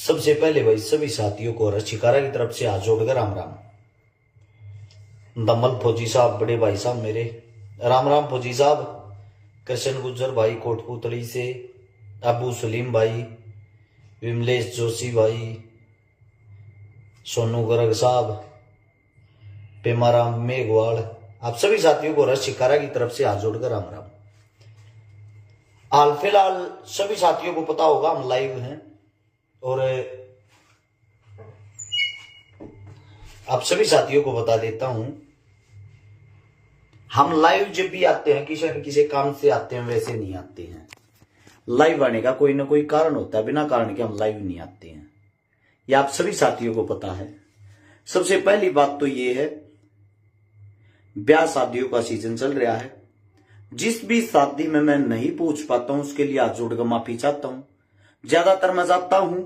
सबसे पहले भाई सभी साथियों को रशिकारा की तरफ से हाथ जोड़कर राम राम। दमल फौजी साहब बड़े भाई साहब मेरे, राम राम फौजी साहब। कृष्ण गुज्जर भाई कोटपुतली से, अबू सलीम भाई, विमलेश जोशी भाई, सोनू गर्ग साहब, पेमाराम मेघवाल, आप सभी साथियों को रशिकारा की तरफ से हाथ जोड़कर राम राम। हाल फिलहाल सभी साथियों को पता होगा हम लाइव हैं, और आप सभी साथियों को बता देता हूं, हम लाइव जब भी आते हैं किसी न किसी काम से आते हैं, वैसे नहीं आते हैं। लाइव आने का कोई ना कोई कारण होता है, बिना कारण के हम लाइव नहीं आते हैं, यह आप सभी साथियों को पता है। सबसे पहली बात तो ये है, ब्याह शादियों का सीजन चल रहा है। जिस भी शादी में मैं नहीं पूछ पाता हूं उसके लिए हाथ जोड़कर माफी चाहता हूं। ज्यादातर मैं जाता हूं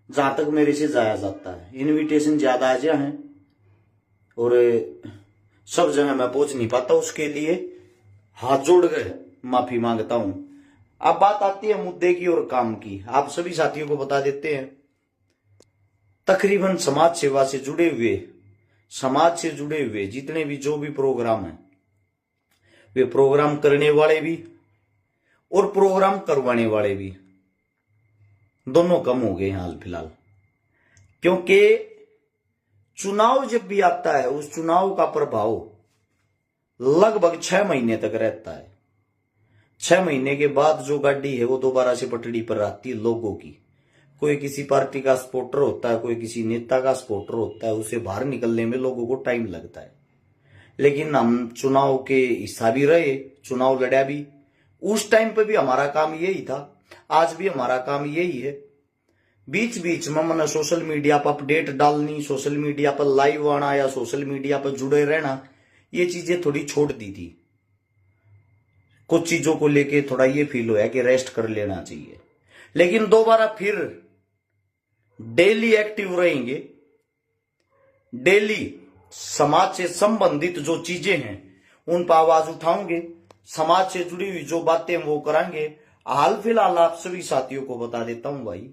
जहां तक मेरे से जाया जाता है, इनविटेशन ज्यादा आ जाए हैं और सब जगह मैं पहुंच नहीं पाता, उसके लिए हाथ जोड़ गए माफी मांगता हूं। अब बात आती है मुद्दे की और काम की। आप सभी साथियों को बता देते हैं, तकरीबन समाज सेवा से जुड़े हुए, समाज से जुड़े हुए जितने भी जो भी प्रोग्राम है, वे प्रोग्राम करने वाले भी और प्रोग्राम करवाने वाले भी दोनों कम हो गए हैं हाल फिलहाल। क्योंकि चुनाव जब भी आता है उस चुनाव का प्रभाव लगभग 6 महीने तक रहता है। 6 महीने के बाद जो गाड़ी है वो दोबारा से पटड़ी पर आती है लोगों की। कोई किसी पार्टी का सपोर्टर होता है, कोई किसी नेता का सपोर्टर होता है, उसे बाहर निकलने में लोगों को टाइम लगता है। लेकिन हम चुनाव के हिस्सा भी रहे, चुनाव लड़ा भी, उस टाइम पे भी हमारा काम यही था, आज भी हमारा काम यही है। बीच बीच में मैंने सोशल मीडिया पर अपडेट डालनी, सोशल मीडिया पर लाइव आना या सोशल मीडिया पर जुड़े रहना, ये चीजें थोड़ी छोड़ दी थी। कुछ चीजों को लेके थोड़ा ये फील हुआ कि रेस्ट कर लेना चाहिए। लेकिन दोबारा फिर डेली एक्टिव रहेंगे, डेली समाज से संबंधित जो चीजें हैं उन पर आवाज उठाओगे, समाज से जुड़ी हुई जो बातें वो कराएंगे। हाल फिलहाल आप सभी साथियों को बता देता हूं भाई,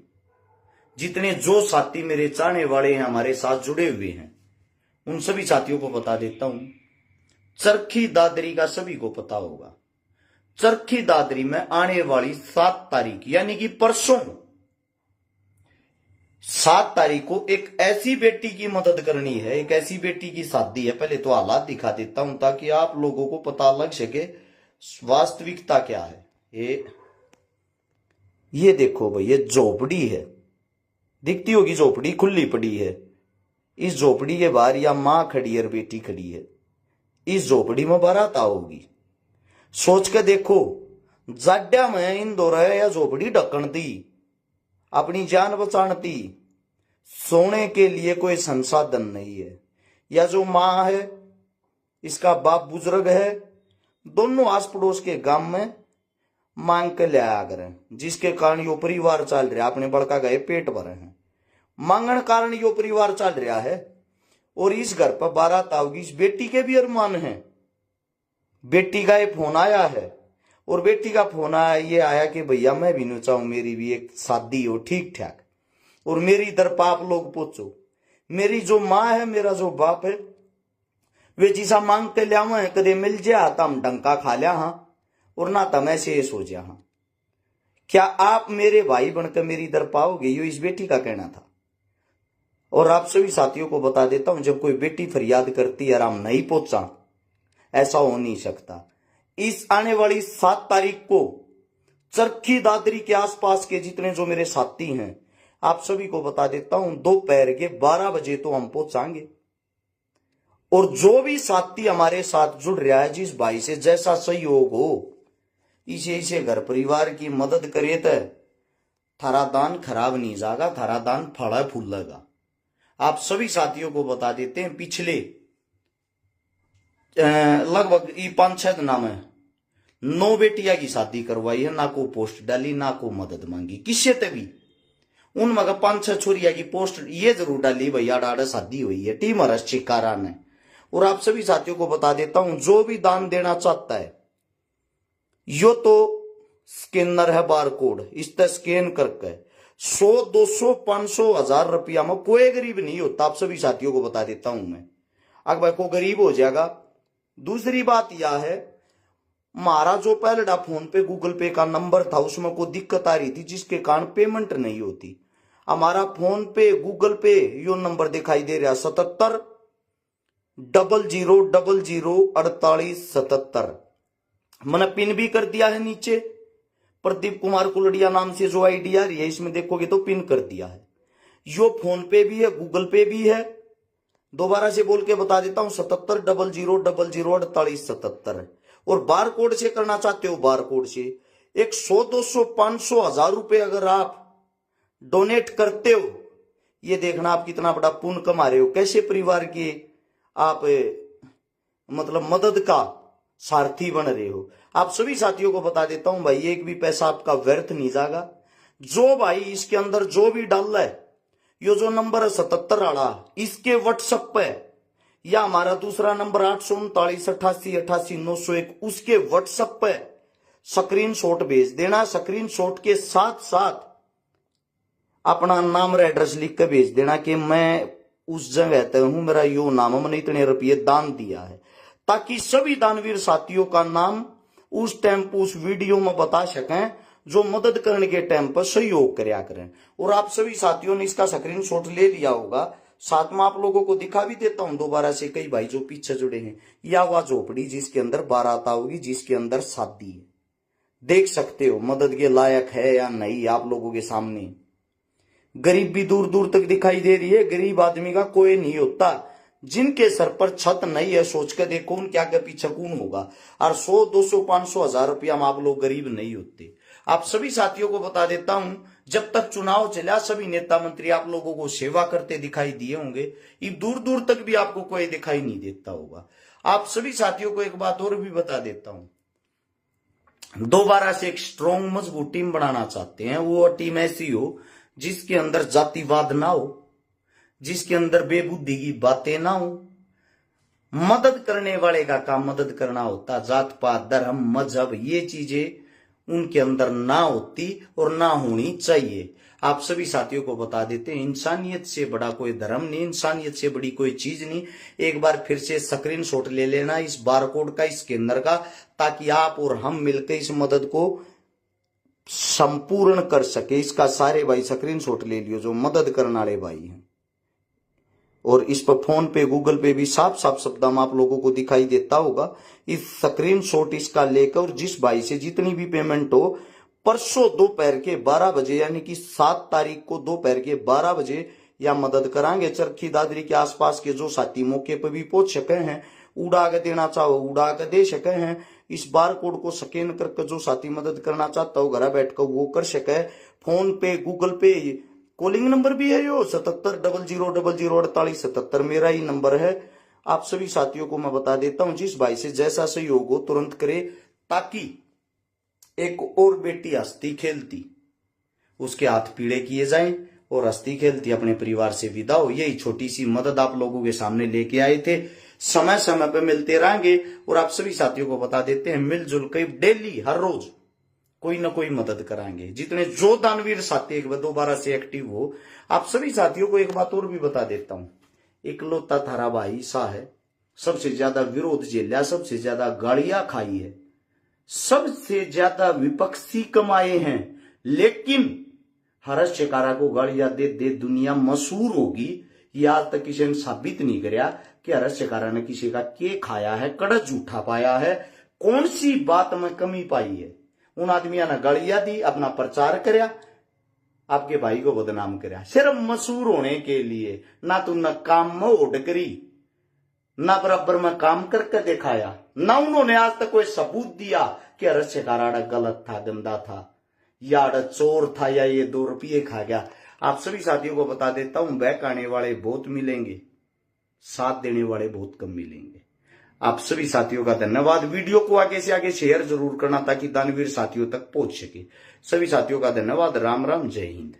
जितने जो साथी मेरे चाहने वाले हैं, हमारे साथ जुड़े हुए हैं, उन सभी साथियों को बता देता हूं, चरखी दादरी का सभी को पता होगा। चरखी दादरी में आने वाली 7 तारीख यानी कि परसों 7 तारीख को एक ऐसी बेटी की मदद करनी है, एक ऐसी बेटी की शादी है। पहले तो हालात दिखा देता हूं ताकि आप लोगों को पता लग सके वास्तविकता क्या है। ये देखो भाई, ये झोपड़ी है, दिखती होगी झोपड़ी, खुली पड़ी है। इस झोपड़ी के बाहर या मां खड़ी है और बेटी खड़ी है। इस झोपड़ी में बारात आओगी। सोच के देखो, जाड्या में इंदौर है या झोपड़ी ढक्कन दी, अपनी जान बचाती, सोने के लिए कोई संसाधन नहीं है। या जो मां है, इसका बाप बुजुर्ग है, दोनों आस पड़ोस के गांव में मांग के ले आया करें, जिसके कारण यो परिवार चल रहा है। अपने बड़का गए पेट भरे हैं, मांगण कारण यो परिवार चल रहा है। और इस घर पर बारात आओगी, इस बेटी के भी अरमान है। बेटी का ये फोन आया है, और बेटी का फोन आया, ये आया कि भैया मैं भी नहीं चाहूं मेरी भी एक शादी हो ठीक ठाक, और मेरी इधर पाप लोग पहुंचो। मेरी जो माँ है, मेरा जो बाप है, वे जिसा मांग के लिया है, कदे मिल जाया तो हम डंका खा लिया हाँ, और ना तो मैं शेष हो जा हाँ। क्या आप मेरे भाई बनकर मेरी इधर पाओगे? यो इस बेटी का कहना था। और आप सभी साथियों को बता देता हूं, जब कोई बेटी फरियाद करती है हम नहीं पहुंचा, ऐसा हो नहीं सकता। इस आने वाली 7 तारीख को चरखी दादरी के आसपास के जितने जो मेरे साथी हैं, आप सभी को बता देता हूं, दोपहर के 12 बजे तो हम पहुंचाएंगे। और जो भी साथी हमारे साथ जुड़ रहा है, जिस भाई से जैसा सहयोग हो, इसे घर परिवार की मदद करे तो थारा दान खराब नहीं जाएगा, थारा दान फड़ा फूल लगा। आप सभी साथियों को बता देते हैं, पिछले लगभग 5-6 दिनों में 9 बेटिया की शादी करवाई है, ना को पोस्ट डाली, ना को मदद मांगी किससे तभी। उनमें 5-6 छोरिया की पोस्ट ये जरूर डाली, भैया डाड़ा शादी हुई है, टीम हरस चिकारा ने। और आप सभी साथियों को बता देता हूं, जो भी दान देना चाहता है, यो तो स्कैनर है बार कोड, इस पर स्कैन करके 100, 200, 500, 1000 रुपया में कोई गरीब नहीं होता। आप सभी साथियों को बता देता हूं मैं, अगर को गरीब हो जाएगा। दूसरी बात यह है, हमारा जो पहले फोन पे गूगल पे का नंबर था उसमें कोई दिक्कत आ रही थी जिसके कारण पेमेंट नहीं होती। हमारा फोन पे गूगल पे यो नंबर दिखाई दे रहा 7700004877। मैंने पिन भी कर दिया है नीचे, प्रदीप कुमार कुलड़िया नाम से जो आईडी आ रही है इसमें देखोगे तो पिन कर दिया है। यो फोन पे भी है, गूगल पे भी है। दोबारा से बोल के बता देता हूं 7700004877। और बार कोड से करना चाहते हो, बार कोड से 100, 200, 500, 1000 रुपए अगर आप डोनेट करते हो, ये देखना आप कितना बड़ा पुण्य कमा रहे हो, कैसे परिवार के आप मतलब मदद का सारथी बन रहे हो। आप सभी साथियों को बता देता हूं भाई, एक भी पैसा आपका व्यर्थ नहीं जाएगा। जो भाई इसके अंदर जो भी डाल है, यो जो नंबर है 77 वाला, इसके व्हाट्सएप पे या हमारा दूसरा नंबर 83988888901, उसके व्हाट्सएप पे स्क्रीनशॉट भेज देना। स्क्रीनशॉट के साथ साथ अपना नाम और एड्रेस लिख कर भेज देना कि मैं उस जगह रहता हूं, मेरा यो नाम, मैंने इतने रुपये दान दिया है, ताकि सभी दानवीर साथियों का नाम उस टाइम पर उस वीडियो में बता सकें जो मदद करने के टाइम पर सहयोग करया करें। और आप सभी साथियों ने इसका स्क्रीनशॉट ले लिया होगा, साथ में आप लोगों को दिखा भी देता हूं दोबारा से, कई भाई जो पीछे जुड़े हैं, या वह झोपड़ी जिसके अंदर बारात होगी, जिसके अंदर शादी है, देख सकते हो मदद के लायक है या नहीं। आप लोगों के सामने गरीब भी दूर दूर तक दिखाई दे रही है। गरीब आदमी का कोई नहीं होता, जिनके सर पर छत नहीं है सोच कर देखो उनके आगे पीछे कौन होगा। और 100, 200, 500, 1000 रुपया में आप लोग गरीब नहीं होते। आप सभी साथियों को बता देता हूं, जब तक चुनाव चला सभी नेता मंत्री आप लोगों को सेवा करते दिखाई दिए होंगे, ये दूर दूर तक भी आपको कोई दिखाई नहीं देता होगा। आप सभी साथियों को एक बात और भी बता देता हूं, दोबारा से एक स्ट्रॉन्ग मजबूत टीम बनाना चाहते हैं, वो टीम ऐसी हो जिसके अंदर जातिवाद ना हो, जिसके अंदर बेबुद्धि की बातें ना हो। मदद करने वाले का काम मदद करना होता, जात पात धर्म मजहब ये चीजें उनके अंदर ना होती और ना होनी चाहिए। आप सभी साथियों को बता देते हैं, इंसानियत से बड़ा कोई धर्म नहीं, इंसानियत से बड़ी कोई चीज नहीं। एक बार फिर से स्क्रीनशॉट ले लेना इस बारकोड का, स्कैनर का, ताकि आप और हम मिलकर इस मदद को संपूर्ण कर सके। इसका सारे भाई स्क्रीनशॉट ले लियो जो मदद करने वाले भाई हैं। और इस पर फोन पे गूगल पे भी साफ साफ शब्द में आप लोगों को दिखाई देता होगा। इस स्क्रीनशॉट इसका लेकर और जिस भाई से जितनी भी पेमेंट हो, परसों दोपहर के 12 बजे यानी कि 7 तारीख को दोपहर के 12 बजे या मदद करांगे। चरखी दादरी के आसपास के जो साथी मौके पर भी पहुंच सके हैं, उड़ा के देना चाहो उड़ा के दे सके हैं। इस बार कोड को स्कैन करके जो साथी मदद करना चाहता हो घर बैठ कर वो कर सके। फोन पे गूगल पे कॉलिंग नंबर भी है यो 7700004877 मेरा ही नंबर है। आप सभी साथियों को मैं बता देता हूं, जिस भाई से जैसा सहयोग हो तुरंत करे, ताकि एक और बेटी हंसती खेलती उसके हाथ पीड़े किए जाएं और हंसती खेलती अपने परिवार से विदा हो। यही छोटी सी मदद आप लोगों के सामने लेके आए थे। समय समय पे मिलते रहेंगे और आप सभी साथियों को बता देते हैं, मिलजुल के डेली हर रोज कोई ना कोई मदद कराएंगे। जितने जो दानवीर साथी एक बार दोबारा से एक्टिव हो। आप सभी साथियों को एक बात और भी बता देता हूं, इकलौता थारा भाई सा है, सबसे ज्यादा विरोध झेला, सबसे ज्यादा गालियां खाई है, सबसे ज्यादा विपक्षी कमाए हैं, लेकिन हर्ष शिकारा को गालियां दे दे दुनिया मशहूर होगी। ये आज तक किसी ने साबित नहीं कराया कि हर्ष शिकारा ने किसी का के खाया है, कड़च उठा पाया है, कौन सी बात में कमी पाई है। उन आदमियों ने गालियां दी, अपना प्रचार करया, आपके भाई को बदनाम करया सिर्फ मशहूर होने के लिए। ना तुमने काम में ओढ़ करी, ना बराबर में काम करके दिखाया, ना उन्होंने आज तक कोई सबूत दिया कि हर्ष शिकारा गलत था, गंदा था, या चोर था, या ये 2 रुपये खा गया। आप सभी साथियों को बता देता हूं, बैक आने वाले बहुत मिलेंगे, साथ देने वाले बहुत कम मिलेंगे। आप सभी साथियों का धन्यवाद। वीडियो को आगे से आगे शेयर जरूर करना ताकि दानवीर साथियों तक पहुंच सके। सभी साथियों का धन्यवाद। राम राम, जय हिंद।